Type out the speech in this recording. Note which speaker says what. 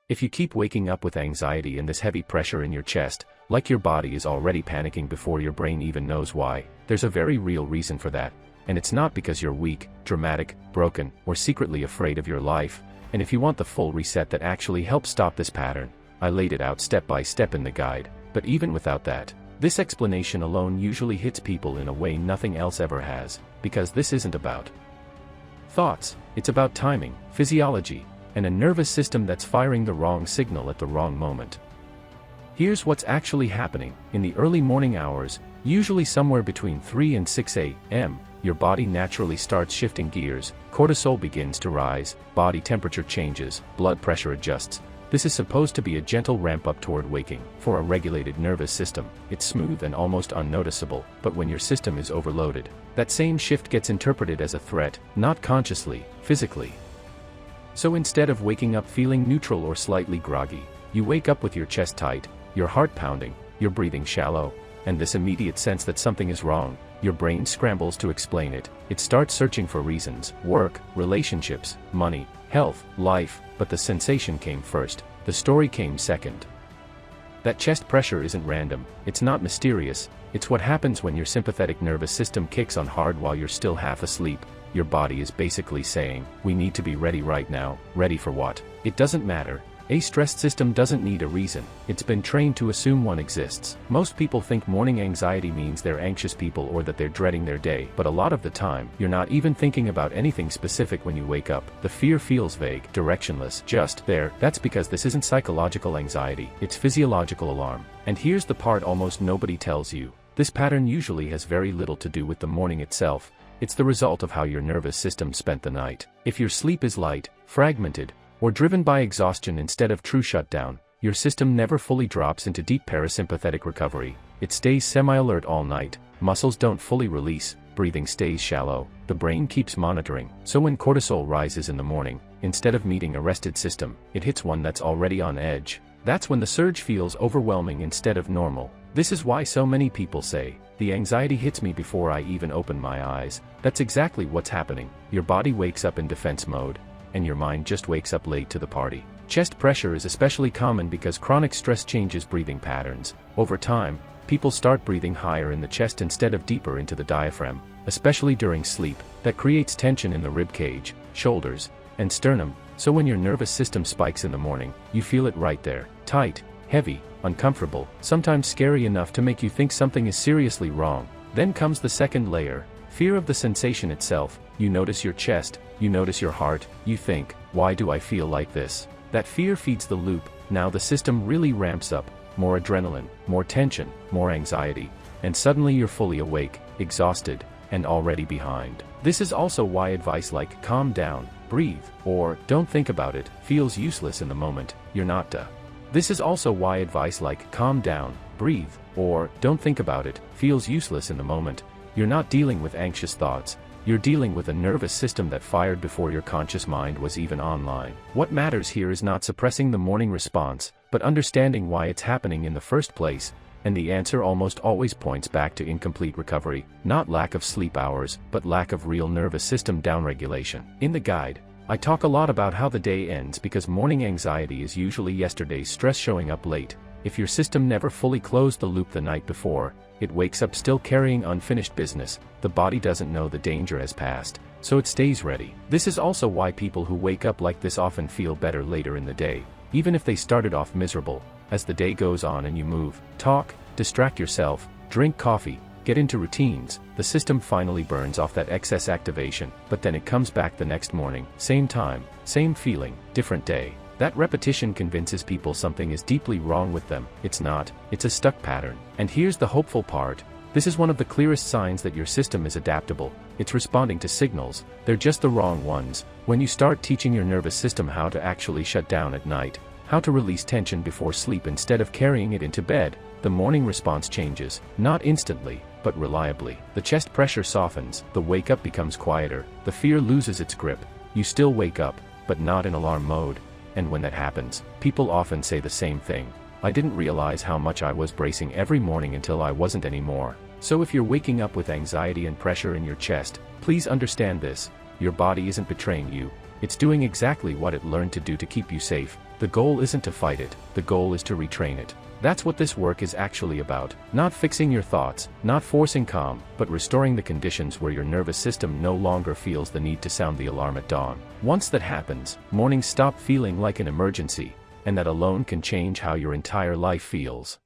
Speaker 1: If you keep waking up with anxiety and this heavy pressure in your chest, like your body is already panicking before your brain even knows why, there's a very real reason for that. And it's not because you're weak, dramatic, broken, or secretly afraid of your life. And if you want the full reset that actually helps stop this pattern, I laid it out step by step in the guide. But even without that, this explanation alone usually hits people in a way nothing else ever has, because this isn't about thoughts, it's about timing, physiology, and a nervous system that's firing the wrong signal at the wrong moment. Here's what's actually happening. In the early morning hours, usually somewhere between 3 and 6 a.m., your body naturally starts shifting gears, cortisol begins to rise, body temperature changes, blood pressure adjusts. This is supposed to be a gentle ramp up toward waking. For a regulated nervous system, it's smooth and almost unnoticeable, but when your system is overloaded, that same shift gets interpreted as a threat, not consciously, physically. So instead of waking up feeling neutral or slightly groggy, you wake up with your chest tight, your heart pounding, your breathing shallow, and this immediate sense that something is wrong. Your brain scrambles to explain it. It starts searching for reasons: work, relationships, money, health, life, but the sensation came first, the story came second. That chest pressure isn't random, it's not mysterious, it's what happens when your sympathetic nervous system kicks on hard while you're still half asleep. Your body is basically saying, we need to be ready right now. Ready for what? It doesn't matter. A stressed system doesn't need a reason, it's been trained to assume one exists. Most people think morning anxiety means they're anxious people or that they're dreading their day, but a lot of the time, you're not even thinking about anything specific when you wake up. The fear feels vague, directionless, just there. That's because this isn't psychological anxiety, it's physiological alarm. And here's the part almost nobody tells you. This pattern usually has very little to do with the morning itself. It's the result of how your nervous system spent the night. If your sleep is light, fragmented, or driven by exhaustion instead of true shutdown, your system never fully drops into deep parasympathetic recovery. It stays semi-alert all night, muscles don't fully release, breathing stays shallow, the brain keeps monitoring. So when cortisol rises in the morning, instead of meeting a rested system, it hits one that's already on edge. That's when the surge feels overwhelming instead of normal. This is why so many people say, the anxiety hits me before I even open my eyes. That's exactly what's happening. Your body wakes up in defense mode, and your mind just wakes up late to the party. Chest pressure is especially common because chronic stress changes breathing patterns. Over time, people start breathing higher in the chest instead of deeper into the diaphragm, especially during sleep. That creates tension in the rib cage, shoulders, and sternum, so when your nervous system spikes in the morning, you feel it right there, tight, heavy, uncomfortable, sometimes scary enough to make you think something is seriously wrong. Then comes the second layer, fear of the sensation itself. You notice your chest, you notice your heart, you think, why do I feel like this? That fear feeds the loop. Now the system really ramps up, more adrenaline, more tension, more anxiety, and suddenly you're fully awake, exhausted, and already behind. This is also why advice like calm down, breathe, or don't think about it feels useless in the moment. You're not This is also why advice like calm down, breathe, or don't think about it feels useless in the moment. You're not dealing with anxious thoughts, you're dealing with a nervous system that fired before your conscious mind was even online. What matters here is not suppressing the morning response, but understanding why it's happening in the first place, and the answer almost always points back to incomplete recovery, not lack of sleep hours, but lack of real nervous system downregulation. In the guide, I talk a lot about how the day ends because morning anxiety is usually yesterday's stress showing up late. If your system never fully closed the loop the night before, it wakes up still carrying unfinished business. The body doesn't know the danger has passed, so it stays ready. This is also why people who wake up like this often feel better later in the day, even if they started off miserable. As the day goes on and you move, talk, distract yourself, drink coffee, get into routines, the system finally burns off that excess activation, but then it comes back the next morning, same time, same feeling, different day. That repetition convinces people something is deeply wrong with them. It's not, it's a stuck pattern. And here's the hopeful part. This is one of the clearest signs that your system is adaptable. It's responding to signals, they're just the wrong ones. When you start teaching your nervous system how to actually shut down at night, how to release tension before sleep instead of carrying it into bed, the morning response changes, not instantly, but reliably. The chest pressure softens, the wake-up becomes quieter, the fear loses its grip. You still wake up, but not in alarm mode. And when that happens, people often say the same thing. I didn't realize how much I was bracing every morning until I wasn't anymore. So if you're waking up with anxiety and pressure in your chest, please understand this. Your body isn't betraying you, It's doing exactly what it learned to do to keep you safe. The goal isn't to fight it, the goal is to retrain it. That's what this work is actually about. Not fixing your thoughts, not forcing calm, but restoring the conditions where your nervous system no longer feels the need to sound the alarm at dawn. Once that happens, mornings stop feeling like an emergency, and that alone can change how your entire life feels.